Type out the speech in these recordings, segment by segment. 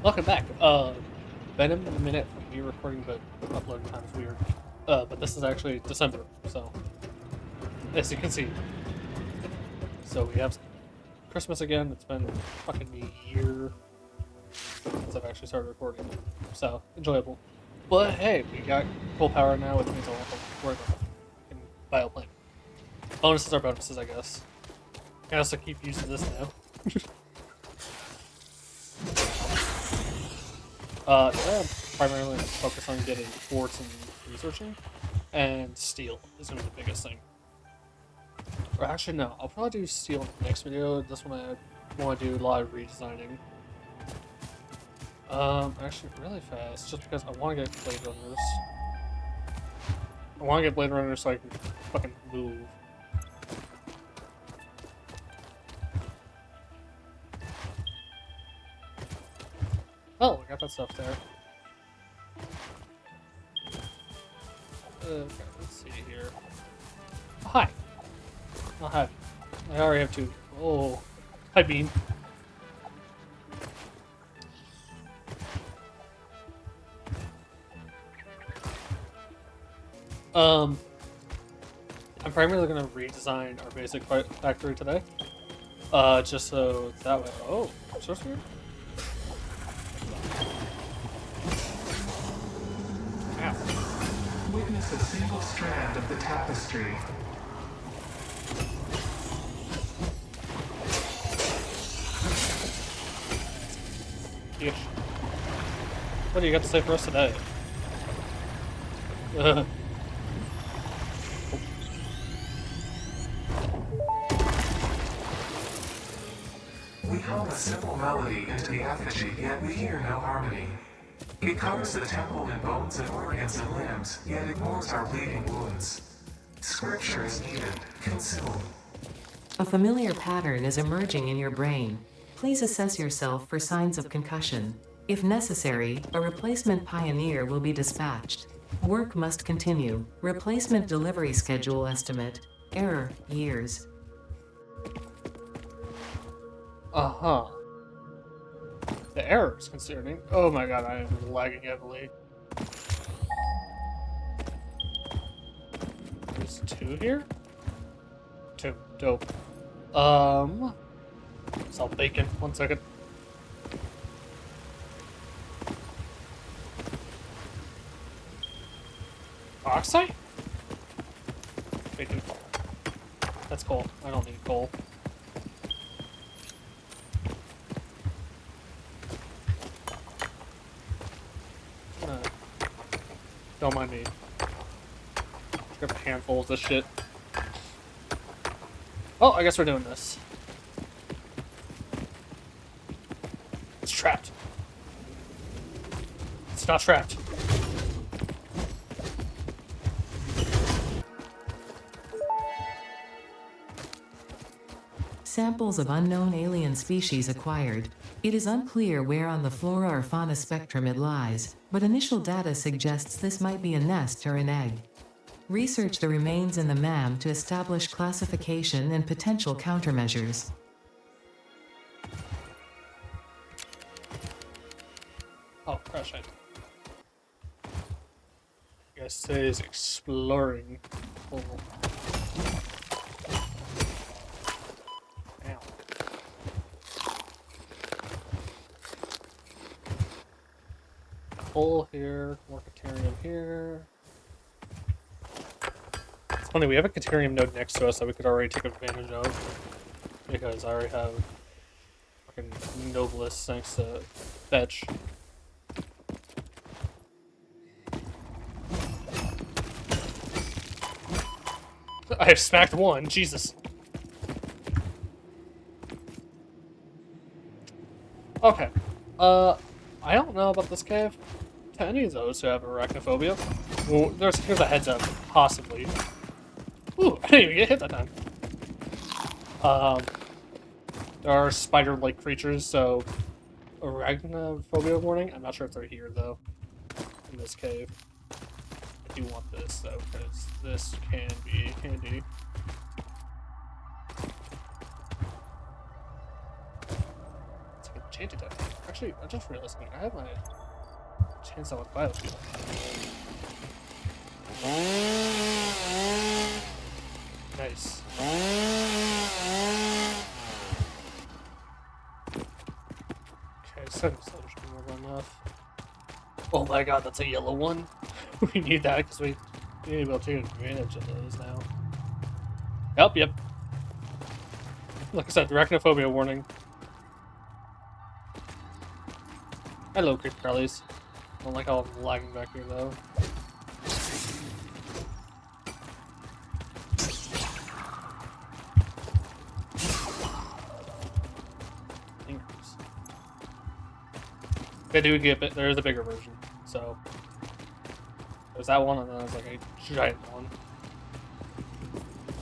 Welcome back. Been a minute from me recording, but uploading time's weird. But this is actually December, so as you can see. So we have Christmas again. It's been fucking a year since I've actually started recording, so enjoyable. But hey, we got full power now, which means I won't have to worry about fucking bioplane. Bonuses are bonuses, I guess. I also keep using this now. Today I'm primarily focused on getting quartz and researching, and steel is going to be the biggest thing. Or actually, no, I'll probably do steel in the next video. This one I want to do a lot of redesigning. Actually, really fast, just because I want to get Blade Runners. I want to get Blade Runners so I can fucking move. Oh, I got that stuff there. Okay, let's see here. Oh, hi. I'll have. I already have two. Oh, hi, Bean. I'm primarily gonna redesign our basic factory today. Just so that way. Oh, sorcerer. Ow. Witness a single strand of the tapestry. Yeesh. What do you got to say for us today? We hum a simple melody into the effigy, yet we hear no harmony. It covers the temple in bones and organs and limbs, yet ignores our bleeding wounds. Scripture is needed. Consume. A familiar pattern is emerging in your brain. Please assess yourself for signs of concussion. If necessary, a replacement pioneer will be dispatched. Work must continue. Replacement delivery schedule estimate. Error, years. Uh-huh. The error is concerning. Oh my god, I am lagging heavily. There's two here? Two. Dope. Sell bacon. 1 second. Oxide? Bacon. That's coal. I don't need coal. Don't mind me. Grab a handful of this shit. Oh, I guess we're doing this. It's trapped. It's not trapped. Samples of unknown alien species acquired. It is unclear where on the flora or fauna spectrum it lies, but initial data suggests this might be a nest or an egg. Research the remains in the MAM to establish classification and potential countermeasures. Oh, crash it. You guys say is exploring. Oh. Ow. Coal here, more Caterium here. It's funny, we have a Caterium node next to us that we could already take advantage of. Because I already have fucking Noblest thanks to Fetch. I have smacked one, Jesus. Okay. I don't know about this cave. To any of those who have arachnophobia. Well, here's a heads up, possibly. Ooh, I didn't even get hit that time. There are spider-like creatures, so arachnophobia warning. I'm not sure if they're here though. In this cave. I do want this though, because this can be handy. It's like enchanted up. Actually, I just realized something. I have my chance on with biofuel. Nice. Okay, so should be more than enough. Oh my god, that's a yellow one. We need that because we need to be able to take advantage of those now. Yep. Like I said, arachnophobia warning. Hello, creep crawlies. I don't like how I'm lagging back here though. Fingers. They do get it. There is a bigger version, so there's that one, and then there's like a giant one.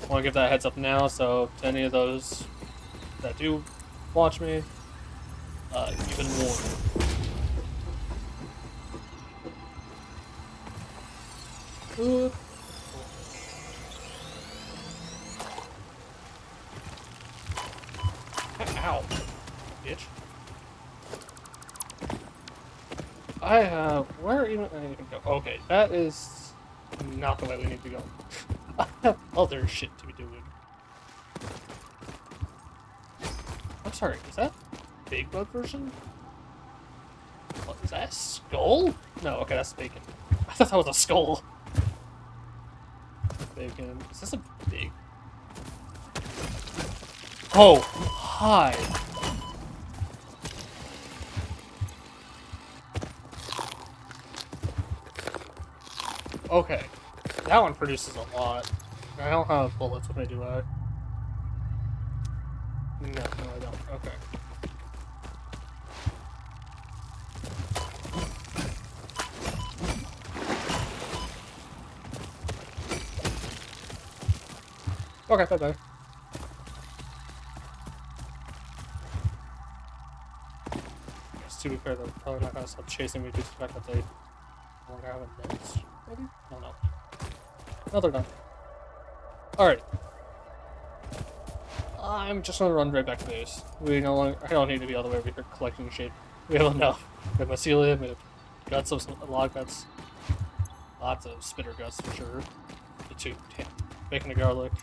I want to give that a heads up now, so to any of those that do watch me, you've been warned. Oop. Ow, bitch. Where even I need to go? Okay, that is not the way we need to go. I have other shit to be doing. I'm sorry, is that Big Bug version? What, is that a skull? No, okay, that's bacon. I thought that was a skull. Bacon. Is this a big? Oh, hi. Okay, that one produces a lot. I don't have bullets with me, do I? No, I don't. Okay. Okay, bye-bye. To be fair, they're probably not going to stop chasing me due to the fact that they don't have a nest. Maybe? I don't know. No, they're not. Alright. I'm just going to run right back to base. We no longer, I don't need to be all the way over here collecting shit. We have enough. We have mycelium, we have guts, a lot of guts. Lots of spitter guts for sure. The two, damn. Bacon and garlic.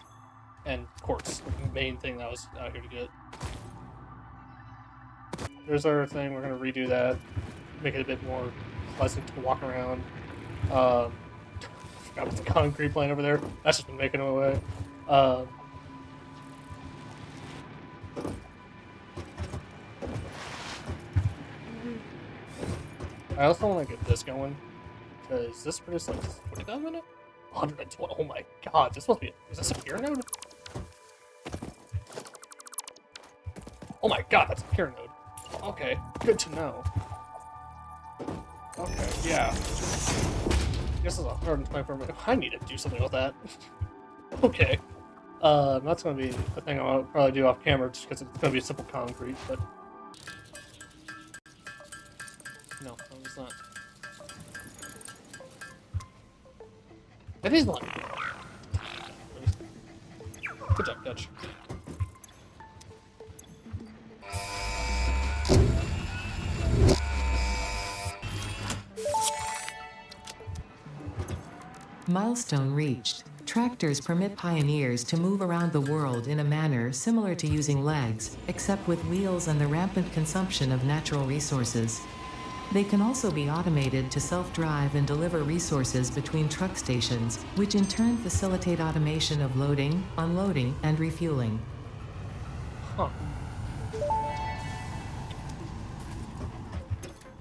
And quartz. The main thing that I was out here to get. There's our thing, we're going to redo that. Make it a bit more pleasant to walk around. I forgot about the concrete plant over there. That's just been making it away. I also want to get this going. Because this produced like 45 a minute? 120. Oh my god, this must be. Is this a peer node? Oh my god, that's a peer node. Okay, good to know. Okay, yeah. This is 124 minutes. I need to do something with that. Okay. That's gonna be a thing I'll probably do off camera just because it's gonna be simple concrete, but. No, it's not. It is not. Good job, Dutch. Milestone reached. Tractors permit pioneers to move around the world in a manner similar to using legs, except with wheels and the rampant consumption of natural resources. They can also be automated to self-drive and deliver resources between truck stations, which in turn facilitate automation of loading, unloading, and refueling. Huh.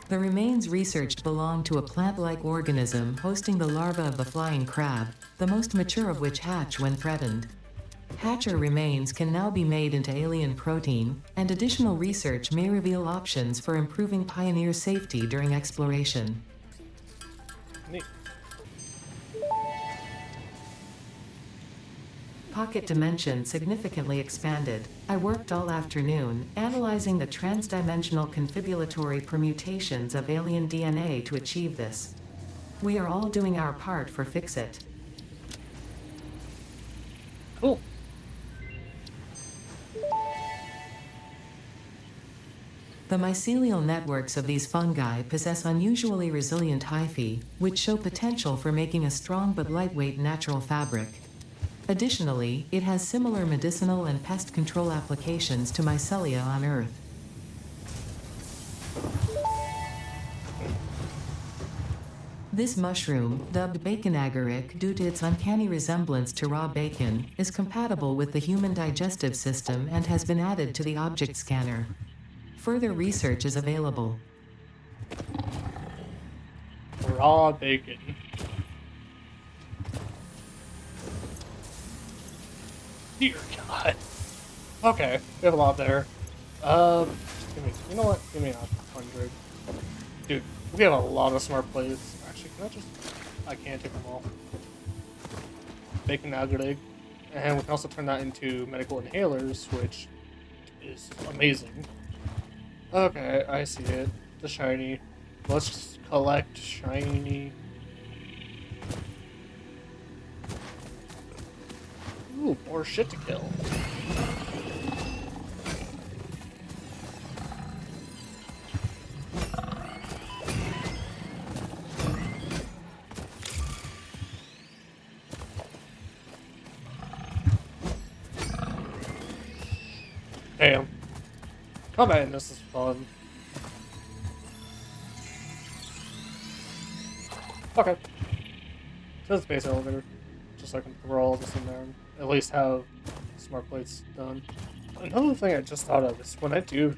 The remains researched belong to a plant-like organism hosting the larva of the flying crab, the most mature of which hatch when threatened. Hatcher remains can now be made into alien protein, and additional research may reveal options for improving pioneer safety during exploration. Neat. Pocket dimension significantly expanded. I worked all afternoon, analyzing the transdimensional confibulatory permutations of alien DNA to achieve this. We are all doing our part for Fix-It. Cool. The mycelial networks of these fungi possess unusually resilient hyphae, which show potential for making a strong but lightweight natural fabric. Additionally, it has similar medicinal and pest control applications to mycelia on Earth. This mushroom, dubbed bacon agaric due to its uncanny resemblance to raw bacon, is compatible with the human digestive system and has been added to the object scanner. Further research is available. Raw bacon. Dear God. Okay, we have a lot there. You know what? Give me 100. Dude, we have a lot of smart plates. Actually, I can't take them all. Bacon agaric. And we can also turn that into medical inhalers, which is amazing. Okay, I see it. The shiny. Let's just collect shiny. Ooh, more shit to kill. Damn. Combat in this is fun. Okay. To the space elevator. Just so I can throw all this in there and at least have smart plates done. Another thing I just thought of is when I don't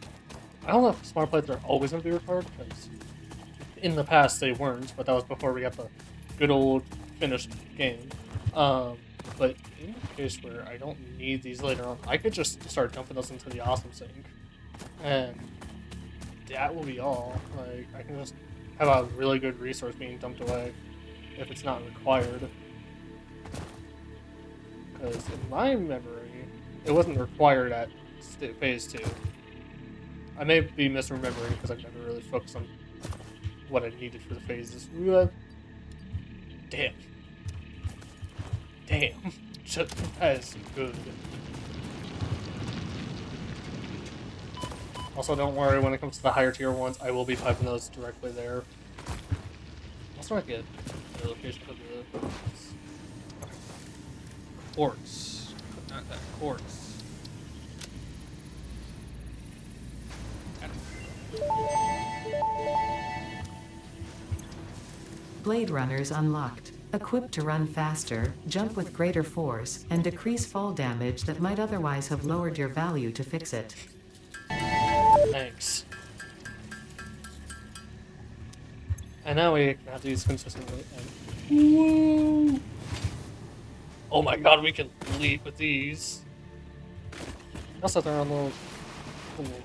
know if smart plates are always going to be required, because in the past they weren't, but that was before we got the good old finished game. But in the case where I don't need these later on, I could just start dumping those into the awesome sink. And that will be all. Like, I can just have a really good resource being dumped away if it's not required. Because in my memory, it wasn't required at phase 2. I may be misremembering because I've never really focused on what I needed for the phases. Damn. That is good. Also, don't worry, when it comes to the higher tier ones, I will be piping those directly there. Also, I get the location for the quartz. Not that quartz. Blade Runners unlocked. Equipped to run faster, jump with greater force, and decrease fall damage that might otherwise have lowered your value to fix it. Thanks. And now we can have these consistently. And... Woo! Oh my god, we can leap with these. Also, they're on little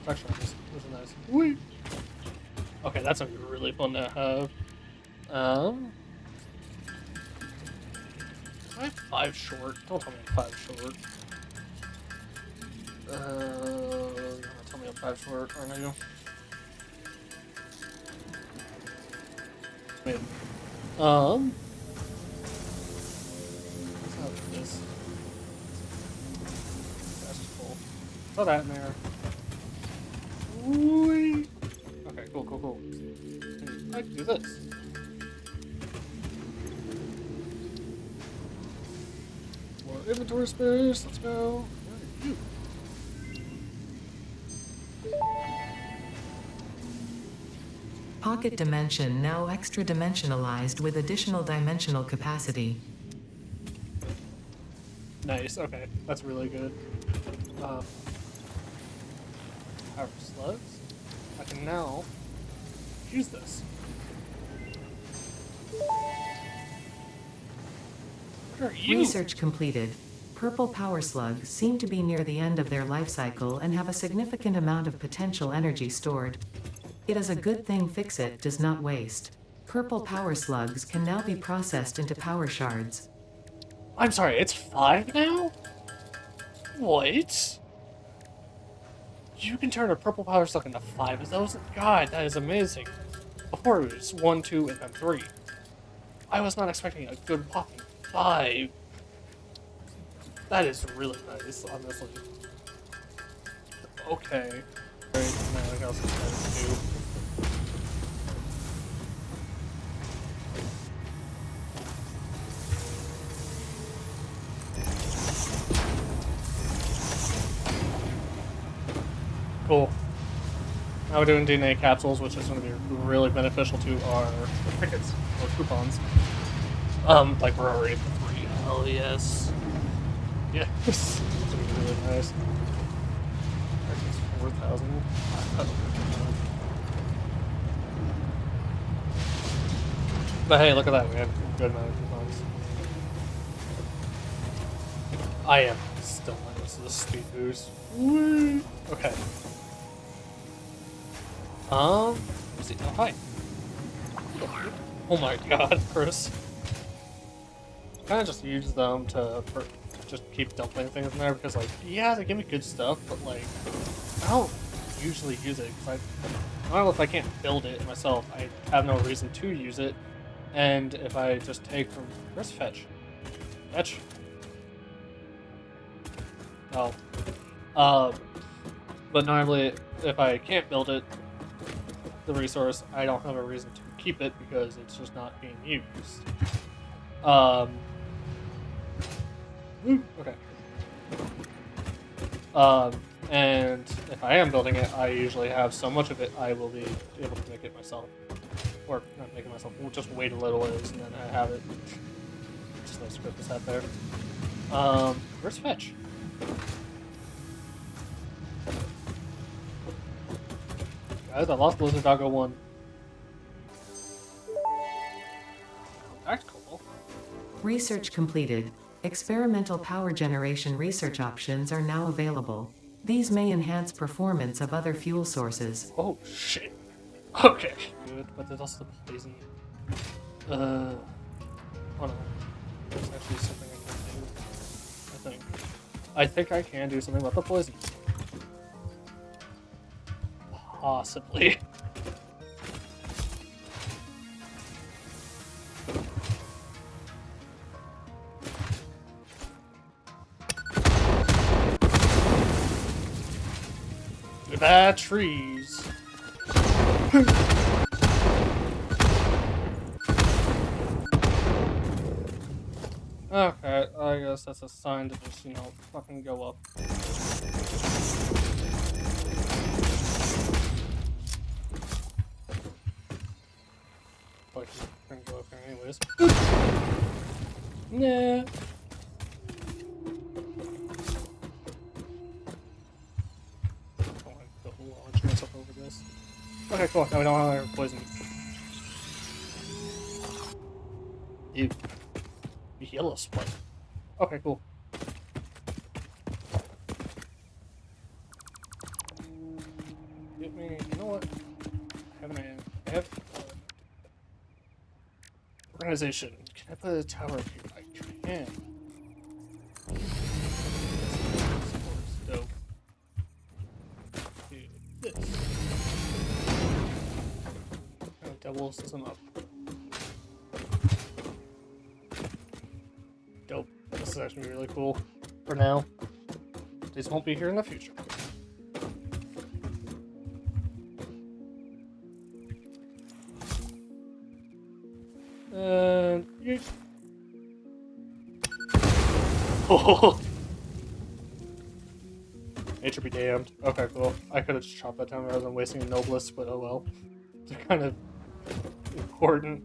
texture on this, which is nice. Whee! Okay, that's gonna be really fun to have. I'm 5 short. Don't tell me I'm 5 short. You're gonna tell me I'm 5 short, aren't you? Wait. What's up with this? That's cool. Throw that in there. Whee! Okay, cool. I can do this. More inventory space. Let's go. Where are you? Pocket dimension now extra dimensionalized with additional dimensional capacity. Nice. Okay, that's really good. Power slugs. I can now use this. What are you? Research completed. Purple power slugs seem to be near the end of their life cycle and have a significant amount of potential energy stored. It is a good thing Fix-It does not waste. Purple power slugs can now be processed into power shards. I'm sorry, it's 5 now? What? You can turn a purple power slug into 5 of those? God, that is amazing. Before it was 1, 2, and then 3. I was not expecting a good whopping 5. That is really nice, honestly. Okay. Very nice. Like I was excited to do. Cool. Now we're doing DNA capsules, which is going to be really beneficial to our tickets or coupons. Like we're already at the 3. Hell yes. Yes. It's going to be really nice. It's 4,000. But hey, look at that. We have a good amount of coupons. I am still minus the speed boost. Whee! Okay. Let's see. Oh, hi. Oh my god, Chris. Kind of just use them to just keep dumping things in there because, like, yeah, they give me good stuff, but, like, I don't usually use it because I don't know if I can't build it myself. I have no reason to use it, and if I just take from where's fetch? Fetch? Oh. But normally, if I can't build it, the resource, I don't have a reason to keep it because it's just not being used. Okay. And if I am building it, I usually have so much of it, I will be able to make it myself. Or not make it myself, we'll just wait a little ways and then I have it. Just no script is that there. Where's fetch? Guys, I lost Blizzard Doggo 1. That's cool. Research completed. Experimental power generation research options are now available. These may enhance performance of other fuel sources. Oh shit. Okay. Good, but there's also the poison. Oh no. There's actually something I can do. I think I can do something about the poison. Possibly. Batteries. Okay, I guess that's a sign to just, fucking go up. But I'm gonna go up there anyways. Nah. I want to launch myself over this. Okay, cool. Now we don't have poison. Ew. Yellow spike. Okay, cool. Give me. You know what? I have. Organization. Can I put a tower here? I can. Dope. Do this. Kind of doubles them up. Dope. This is actually really cool. For now. These won't be here in the future. You... Oh. Nature be damned. Okay, cool. I could have just chopped that down rather than wasting a Noblest, but oh well. They're kind of important.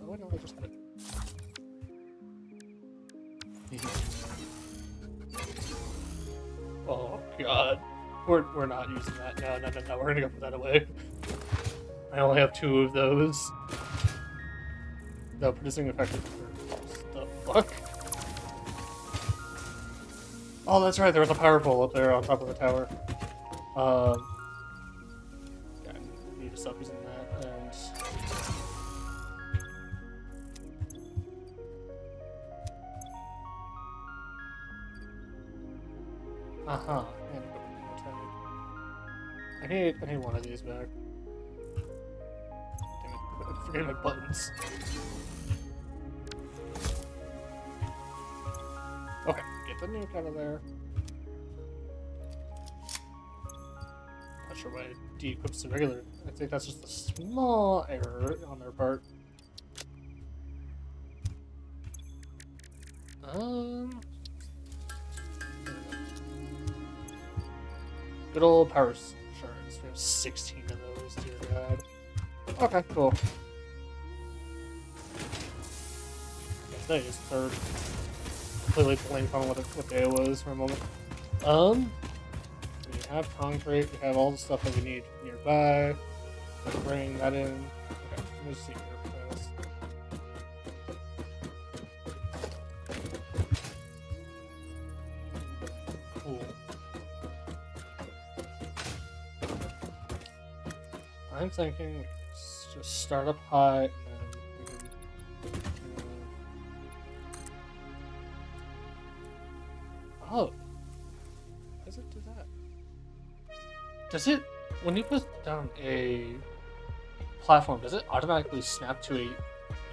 Oh, no, I just had it. Oh, God. We're not using that. No. We're gonna go put that away. I only have 2 of those. No, producing effective. The fuck? Oh, that's right. There was a power pole up there on top of the tower. Yeah, I need to stop using that. And I need one of these back. Damn it! I'm forgetting my buttons. Okay, get the nuke out of there. not sure why it de-equips the regular. I think that's just a small error on their part. Good old power shards. We have 16 of those, dear God. Okay, cool. Guess that is third. Completely blanked on what day it was for a moment. We have concrete, we have all the stuff that we need nearby. Let's bring that in. Okay, let me see here first. Cool. I'm thinking we can just start up high and then we can. Oh. How does it do that? Does it, when you put down a platform, does it automatically snap to a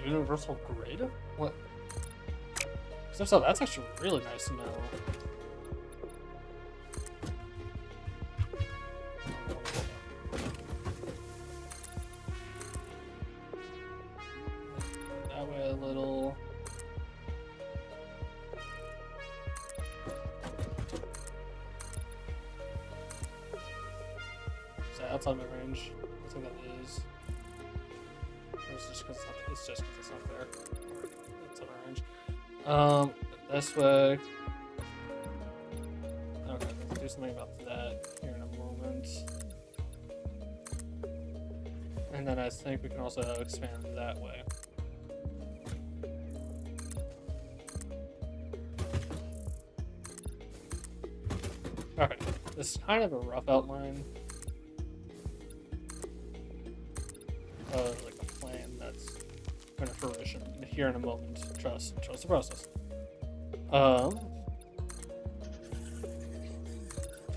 universal grid? What? Because if so, that's actually really nice to know. That way a little. Is that outside my range? I think that is. Or is it just because it's not there. Or it's in my range. This way. Okay, let's do something about that here in a moment. And then I think we can also expand that way. Okay, this is kind of a rough outline. Like a plan that's going to fruition here in a moment. Trust the process.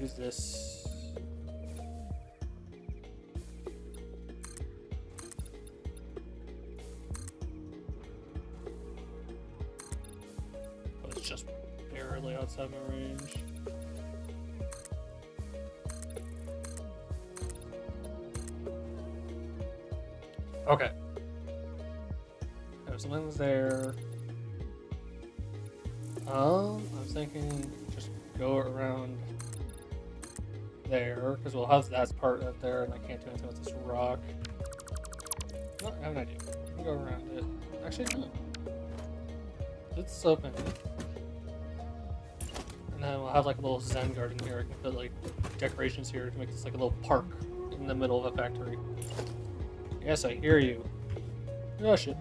Use this. Oh, it's just barely outside my range. Okay. There's something's there. I'm thinking just go around there, because we'll have that part up there, and I can't do anything with this rock. No, I have an idea. We can go around it. Actually, no. It's open. And then we'll have like a little Zen garden here. I can put like decorations here to make this like a little park in the middle of a factory. Yes, I hear you. Oh shit.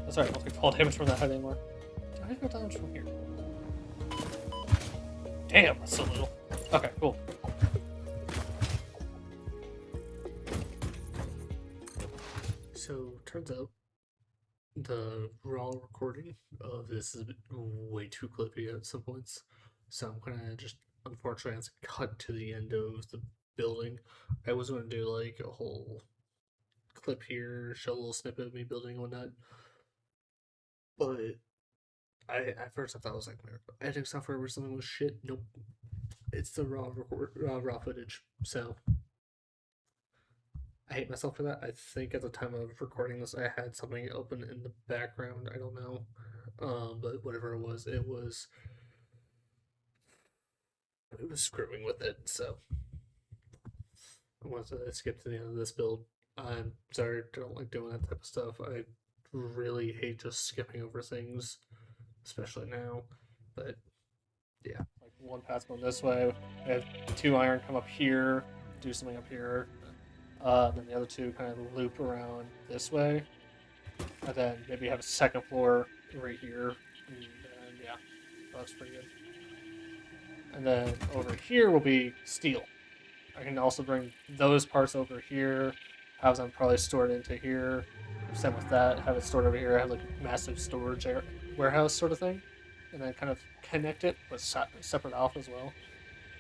That's alright, I don't take fall damage from that head anymore. Do I take damage from here? Damn, that's so little. Okay, cool. So, turns out the raw recording of this is way too clippy at some points. So I'm gonna just, unfortunately, have to cut to the end of the building. I was gonna do like a whole clip here, show a little snippet of me building and whatnot. But at first I thought it was like my editing software or something was shit. Nope, it's the raw footage. So I hate myself for that. I think at the time of recording this, I had something open in the background. I don't know, but whatever it was screwing with it. So once I skip to the end of this build, I'm sorry, I don't like doing that type of stuff. I really hate just skipping over things, especially now. But yeah, like one path's going this way. I have 2 iron come up here, do something up here. Then the other 2 kind of loop around this way. And then maybe have a second floor right here. And yeah, that looks pretty good. And then over here will be steel. I can also bring those parts over here, have them probably stored into here. Same with that, have it stored over here. I have like a massive storage warehouse sort of thing. And then kind of connect it with separate off as well.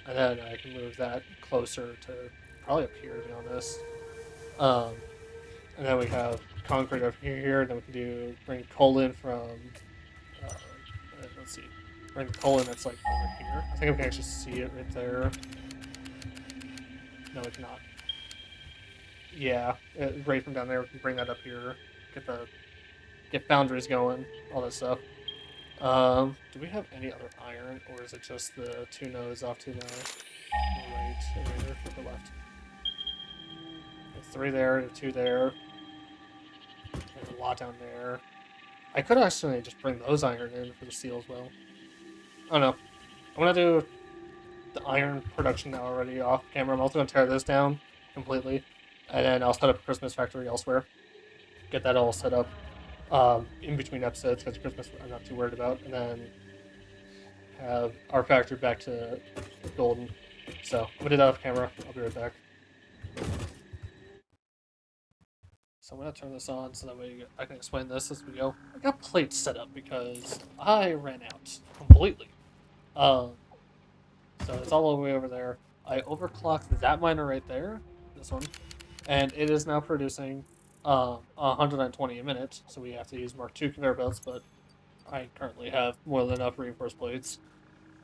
And then I can move that closer to probably up here, to be honest. And then we have concrete over here. And then we can bring coal in from, let's see, bring the coal in that's like over here. I think we can actually see it right there. No, we cannot. Yeah, right from down there, we can bring that up here. Get foundries going, all that stuff. Do we have any other iron, or is it just the 2 nodes off to the right and right or the left? There's 3 there, and 2 there. There's a lot down there. I could actually just bring those iron in for the steel as well. Oh no. I'm gonna do the iron production now already off camera. I'm also gonna tear this down completely. And then I'll set up a Christmas factory elsewhere. Get that all set up in between episodes because Christmas I'm not too worried about. And then have our factory back to golden. So I'm gonna do that off camera. I'll be right back. So I'm gonna turn this on so that way I can explain this as we go. I got plates set up because I ran out completely. Um, so it's all the way over there. I overclocked that miner right there, this one, and it is now producing 120 a minute. So we have to use Mark II conveyor belts, but I currently have more than enough reinforced plates.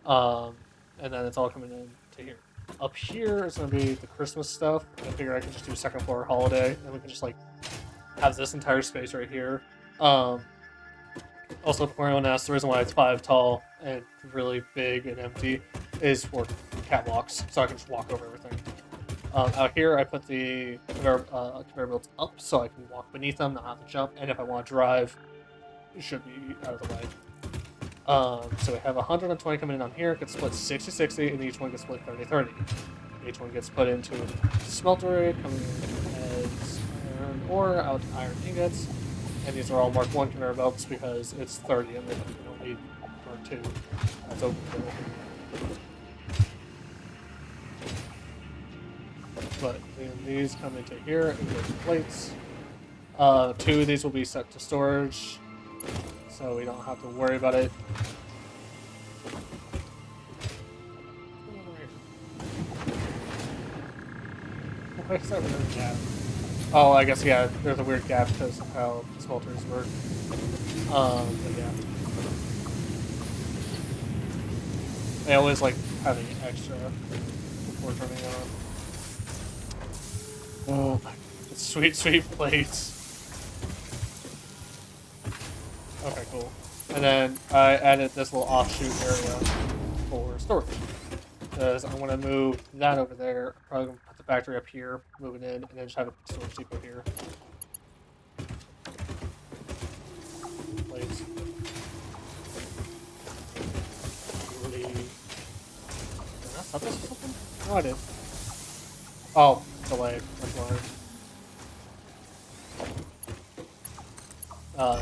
Um, and then it's all coming in to here. Up here is gonna be the Christmas stuff. I figure I can just do second floor holiday, and we can just like have this entire space right here. Also, for anyone asks, the reason why it's 5 tall and really big and empty is for catwalks, so I can just walk over everything. Out here, I put the conveyor belts up so I can walk beneath them, not have to jump, and if I want to drive, it should be out of the way. So we have 120 coming in on here, it gets split 60-60, and each one gets split 30-30. Each one gets put into a smeltery, coming in as iron ore, out iron ingots, and these are all Mark 1 conveyor belts because it's 30 and they don't need Mark 2. That's overkill. But then these come into here and go to plates. 2 of these will be set to storage, so we don't have to worry about it. Why is that weird gap? Oh, I guess, yeah, there's a weird gap because of how smelters work. But yeah. I always like having extra before turning on. Oh, sweet, sweet plates. Okay, cool. And then I added this little offshoot area for storage. Because I'm going to move that over there. I'm probably going to put the factory up here, move it in, and then just have a storage depot here. Plates. Really... Did I set this or something? No, I did. Oh, delay. That's why.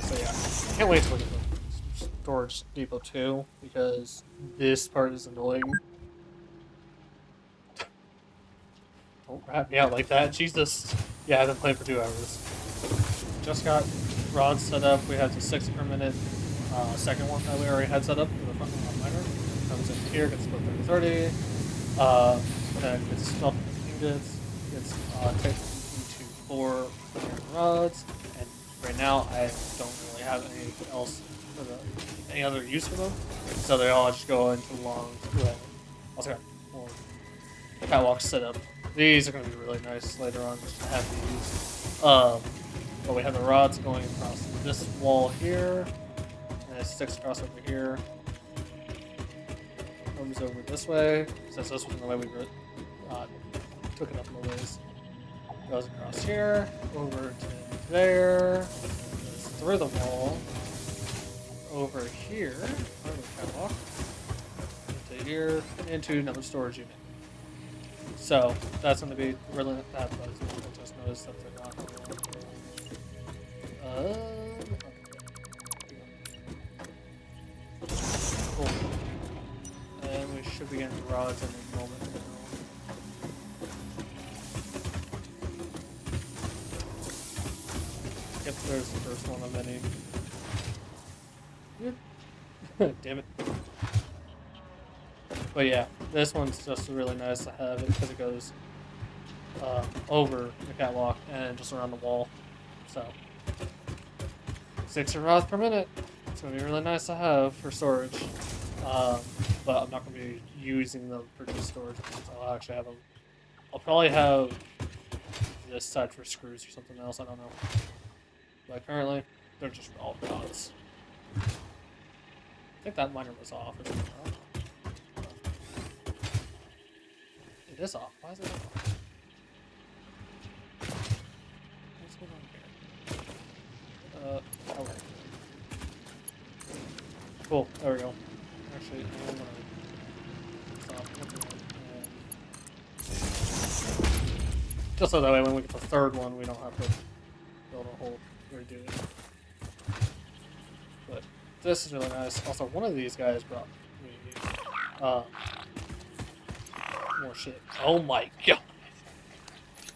So yeah, can't wait to look at the storage depot too, because this part is annoying. Don't rat me out like that, Jesus. Yeah, I've been playing for 2 hours. Just got rods set up. We have the 60 per minute second one that we already had set up for the front miner. Comes in here, gets split 30-30. Then gets stuffed with ingots, gets taken into 4 iron rods, and right now I don't really have anything else for any other use for them, so they all just go into long. Also got more catwalks set up. These are going to be really nice later on just to have these. But we have the rods going across this wall here, and it sticks across over here. Comes over this way, since this wasn't the way we took it up a little ways. Goes across here, over to there, goes through the wall, over here, over the catwalk, into here, into another storage unit. So that's going to be really that buzz. I just noticed that they're not cool. And we should be getting rods in a moment. If there's the first one of many. Damn it. But yeah, this one's just really nice to have it because it goes over the catwalk and just around the wall. So 60 rods per minute. It's going to be really nice to have for storage. But I'm not going to be using them for just storage because I'll actually have them. I'll probably have this side for screws or something else. I don't know. But currently, they're just all rods. I think that miner was off. Or something. I don't know. It is off. Why is it off? What's going on here? Oh. Cool. There we go. Actually, I'm gonna stop. Just so that way when we get the third one, we don't have to build a whole redo it. But this is really nice. Also, one of these guys brought me more shit. Oh my god!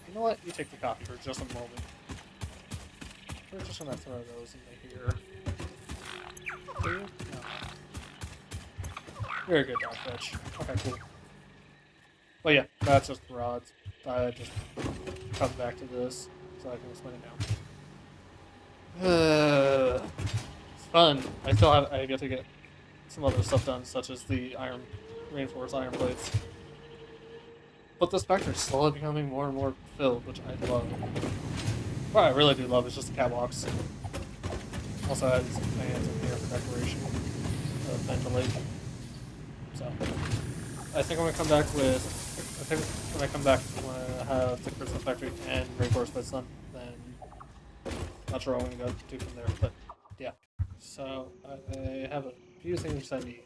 You know what? You take the copy for just a moment. We're just gonna throw those into here. Do you? No. Very good, dog fetch. Okay, cool. But yeah, that's just rods. I just come back to this so I can explain it now. It's fun. I get to get some other stuff done, such as the reinforced iron plates. But this factory is slowly becoming more and more filled, which I love. What I really do love is just the catwalks. Also added some fans in here for decoration, ventilation. So, I think I'm gonna come back with. I think when I come back, when I have the Christmas Factory and Rainforest Splits done, then not sure what I'm gonna go do from there. But yeah, so I have a few things I need.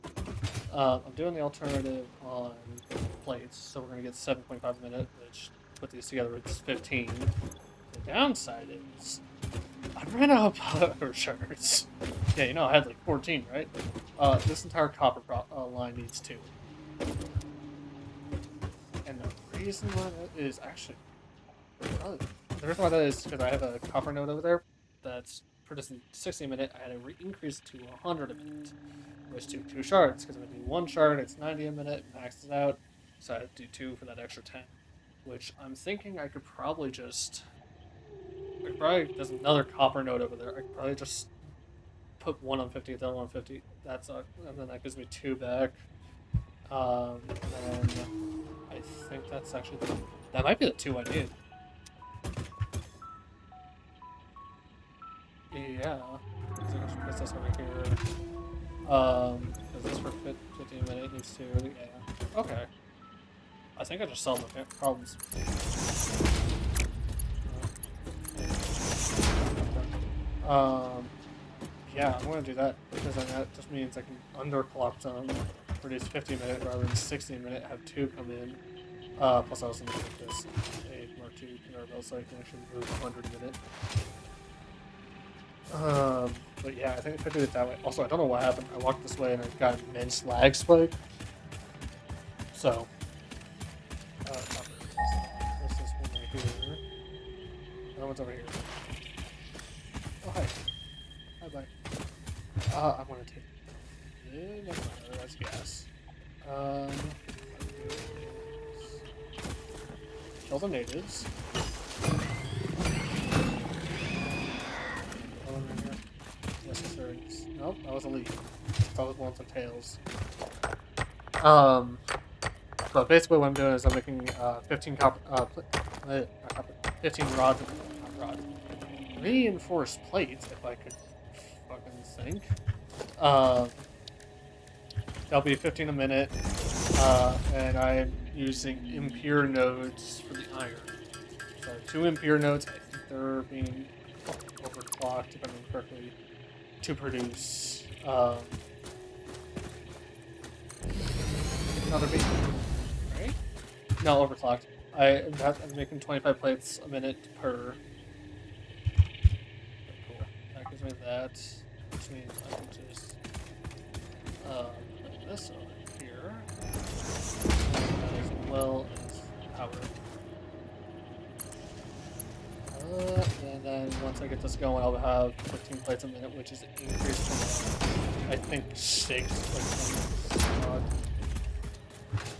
I'm doing the alternative on plates, so we're gonna get 7.5 minutes, which put these together it's 15. The downside is I ran out of power shards. Yeah, you know I had like 14, right? This entire copper line needs 2. And the reason why that is actually, the reason why that is because I have a copper node over there that's producing 60 a minute. I had to increase to 100 a minute, which took 2 shards. Because if I do 1 shard, it's 90 a minute, maxed it out. So I had to do 2 for that extra 10, which I'm thinking I could probably just. There's another copper node over there. I could probably just put one on 50, the other one on 50. And then that gives me 2 back. And then I think that's actually that might be the 2 I need. Yeah. So let's put this over here. Because this for 15 minutes needs 2. Yeah. Okay. I think I just solved the problems. Yeah, I'm gonna do that because then that just means I can underclock some, produce 50 minute rather than 60 minute, have 2 come in. Plus I was gonna make this a Mark II conveyor belt so I can actually move 100 minute. But yeah, I think I could do it that way. Also, I don't know what happened. I walked this way and I got an immense lag spike. So, this is one right here. That one's over here. Oh, hi. Hi, bye. I'm gonna take. Never mind, that's gas. Kill the natives. Necessaries. Nope, that was a lead. That was one with tails. But basically what I'm doing is I'm making 15 15 rods, not rods, reinforced plates, if I could fucking think. That'll be 15 a minute, and I'm using impure nodes for the iron. So 2 impure nodes, I think they're being overclocked, if I remember correctly, to produce, another beam, right? No, overclocked. I'm making 25 plates a minute per. Cool. That gives me that, which means I can just put this over here, as well as power. And then once I get this going, I'll have 15 plates a minute, which is increased from, I think, 6.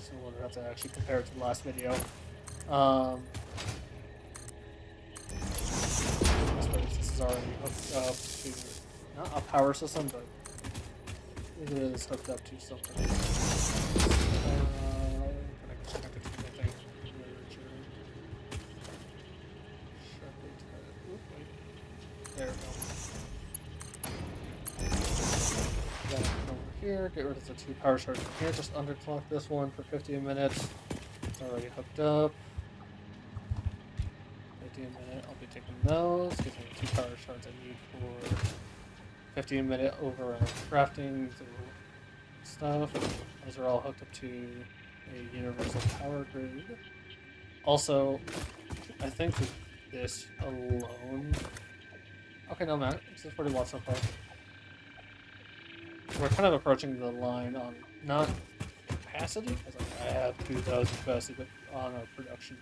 So we'll have to actually compare it to the last video. This is already hooked up to, not a power system, but it is hooked up to something. Can I disconnect it from anything? here, get rid of the 2 power shards in here, just underclock this one for 15 minutes. It's already hooked up. 15 minute, I'll be taking those, gives me the 2 power shards I need for 15-minute overall crafting stuff. Those are all hooked up to a universal power grid. Also, I think with this alone... Okay, no, man, this is pretty well so far. We're kind of approaching the line on not capacity, because I have 2,000 capacity, but on our production.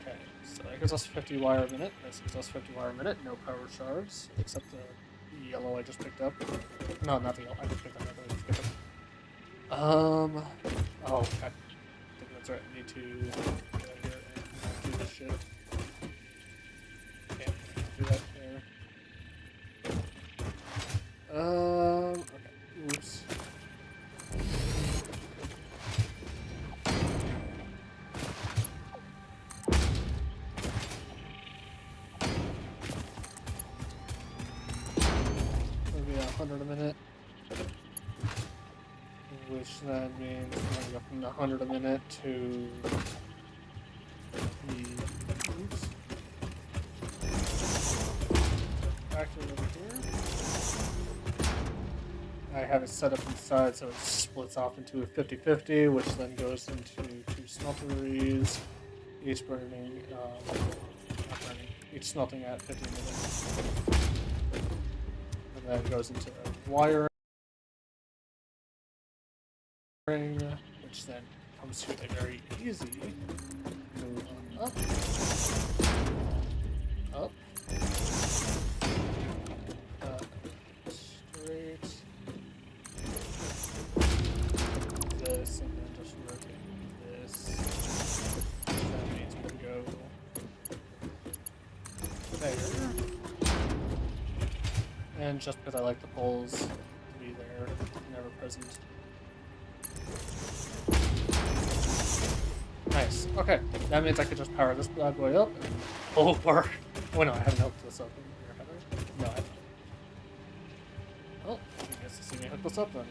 Okay, so that gives us 50 wire a minute. This gives us 50 wire a minute. No power shards, except the yellow I just picked up. No, not the yellow. I just picked up. I just picked up. Oh, okay. I think that's right. I need to get out here and do this shit. Can't do that there. Okay. Oops. Maybe 100 a minute. Which then means we're going to go from the 100 a minute to the... Oops. Factory over here. I have it set up inside so it splits off into a 50-50, which then goes into 2 smelteries, each burning, not burning, each smelting at 50 minutes. And then goes into a wire which then comes to a very easy move on up, straight, this, and then just rotate this. That means we go there, and just because I like the poles to be there, never present. Nice. Okay, that means I could just power this bad boy up and over. Oh no, I haven't hooked this up in here, have I? No, I haven't. Well, you guys to see me hook this up then.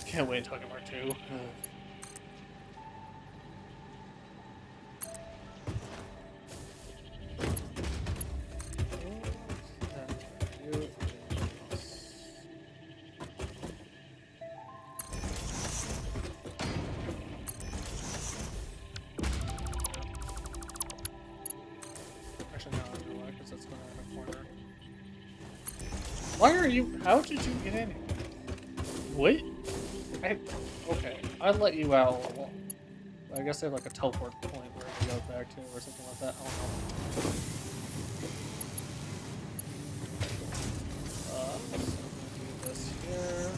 Can't wait until I get Mark 2. Actually, no, I don't know why, because that's going to have a corner. Why are you... How did you get in here? Wait? Okay, I'd let you out. I guess they have like a teleport point where you go back to or something like that. I don't know. So do this here.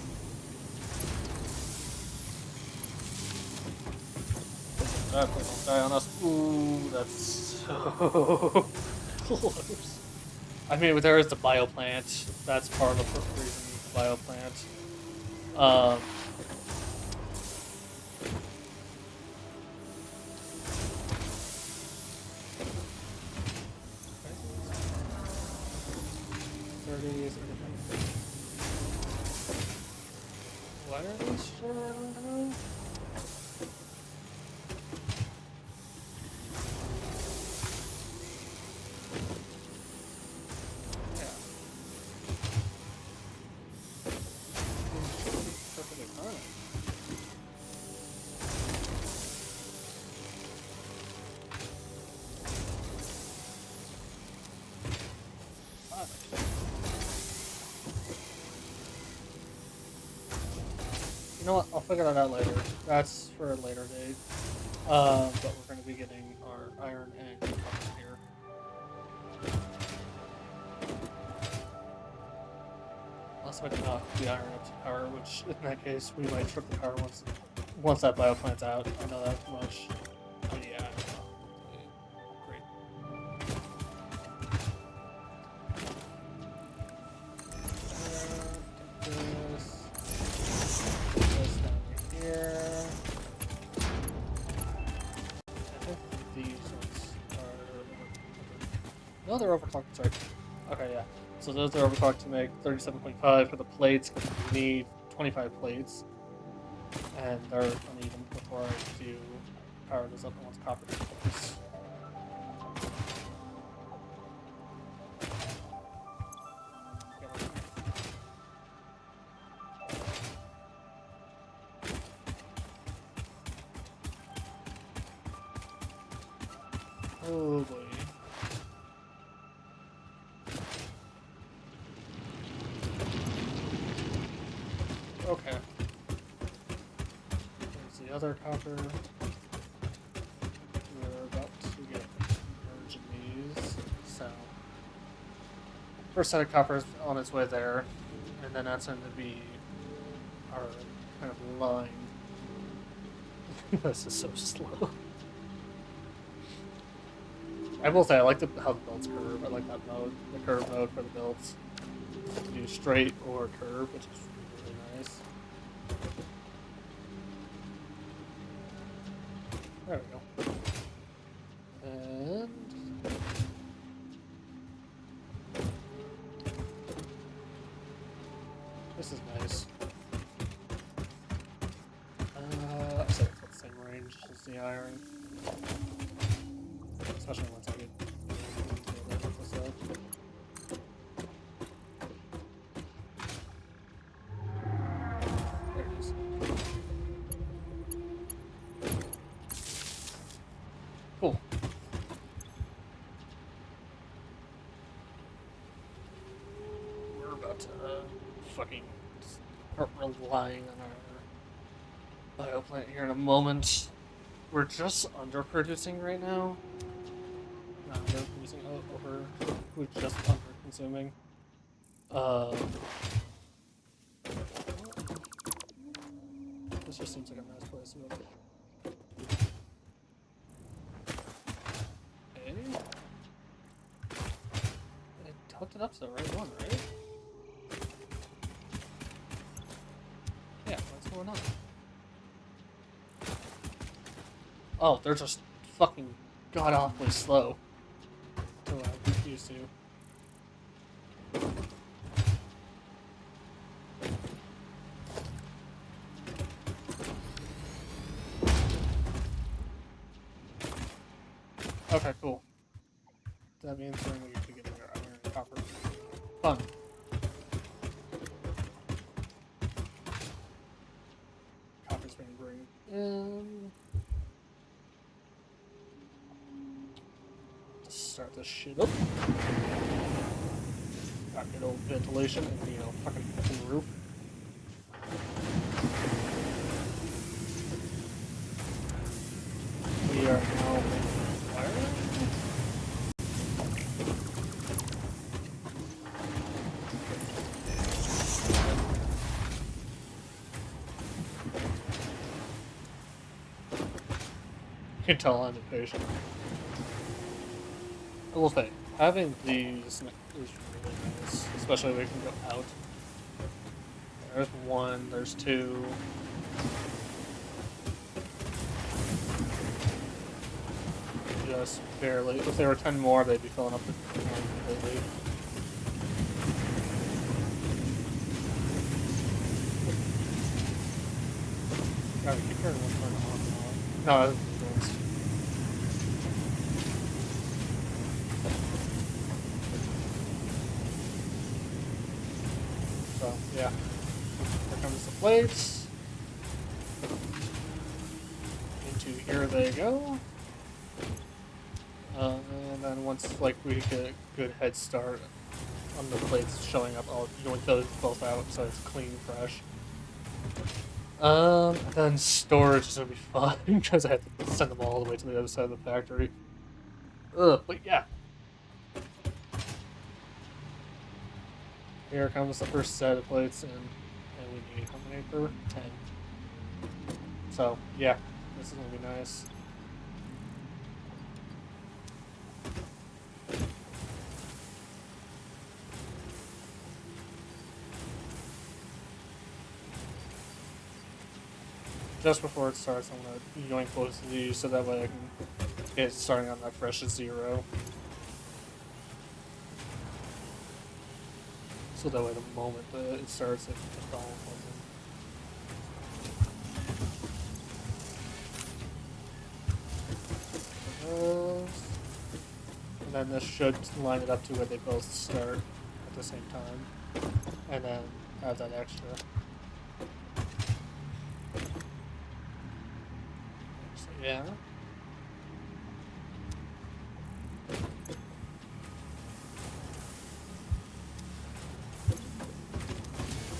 That thing will die on us. Ooh, that's so close. I mean, there is the bioplant. That's part of the reason you need the bioplant. Why are these short? I don't know. Yeah. Perfectly fine. know what? I'll figure that out later. That's for a later date. But we're going to be getting our iron and copper here. Unless I can knock the iron up to power, which in that case we might trip the power once that bioplant's out. I know that much. Oh yeah. Great. This down here. I think these ones are. No, they're overclocked. Sorry. Okay, yeah. So those are overclocked to make 37.5 for the plates because we need 25 plates. And they're uneven before I do power this up once copper goes. Oh boy. Okay. There's the other copper. We're about to get merging these. So, first set of copper is on its way there, and then that's going to be our kind of line. This is so slow. I will say I like how the builds curve. I like that mode, the curve mode for the builds. Do straight or curve, which is really nice. There we go. And this is nice. I said it's got the same range as the iron. Especially once I get this up. There it is. Cool. We're about to fucking start relying on our bioplant here in a moment. We're just underproducing right now. Not underproducing, we're just under-consuming. This just seems like a nice place to build it. Okay. It hooked it up to the right one, right? Yeah, what's going on? Oh, they're just fucking god-awfully slow. To what I'm used to. Okay, cool. That means we're going to be getting our iron and copper. Fun. Copper's being bring in. Start this shit up. Got good old ventilation and the fucking roof. We are now making fire. You can tell I'm impatient. I will say, having these is really nice, especially when we can go out. There's one, there's two. Just barely. If there were 10 more, they'd be filling up the completely. God, I keep hearing one turn on and on. No, that's so, yeah. Here comes the plates. Into here they go. And then once we get a good head start on the plates showing up, I'll yoink those both out so it's clean, fresh. And then storage is gonna be fun because I have to send them all the way to the other side of the factory. Ugh, but yeah. Here comes the first set of plates, and we need how many per? 10. So, yeah, this is gonna be nice. Just before it starts, I'm gonna yoink both of these so that way I can get starting on that fresh 0. So that way the moment it starts, it all goes. And then this should line it up to where they both start at the same time. And then have that extra. So yeah.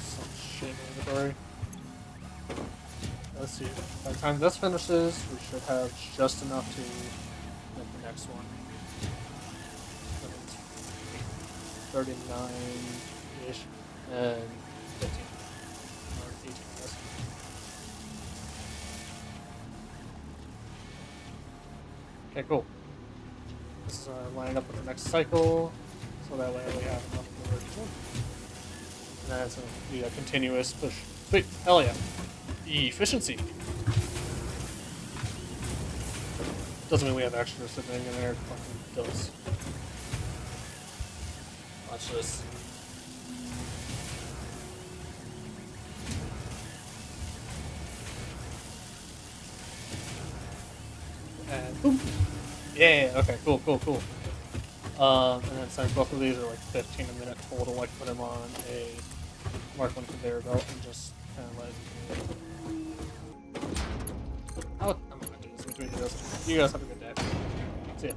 Some shit in inventory. Let's see. By the time this finishes, we should have just enough to make the next one. 39-ish and 15 or 18, I guess. Okay, cool. This is lined up with the next cycle, so that way we have enough for one. And then it's going to be a continuous push. Sweet, hell yeah. Efficiency. Doesn't mean we have extra sitting in there. Fucking does. Watch this. And boom. Yeah, okay, cool. And then since both of these are like 15 a minute total, I can put them on a Mark 1 conveyor belt and just kind of like... I'm gonna do this between you guys. You guys have a good day. See ya.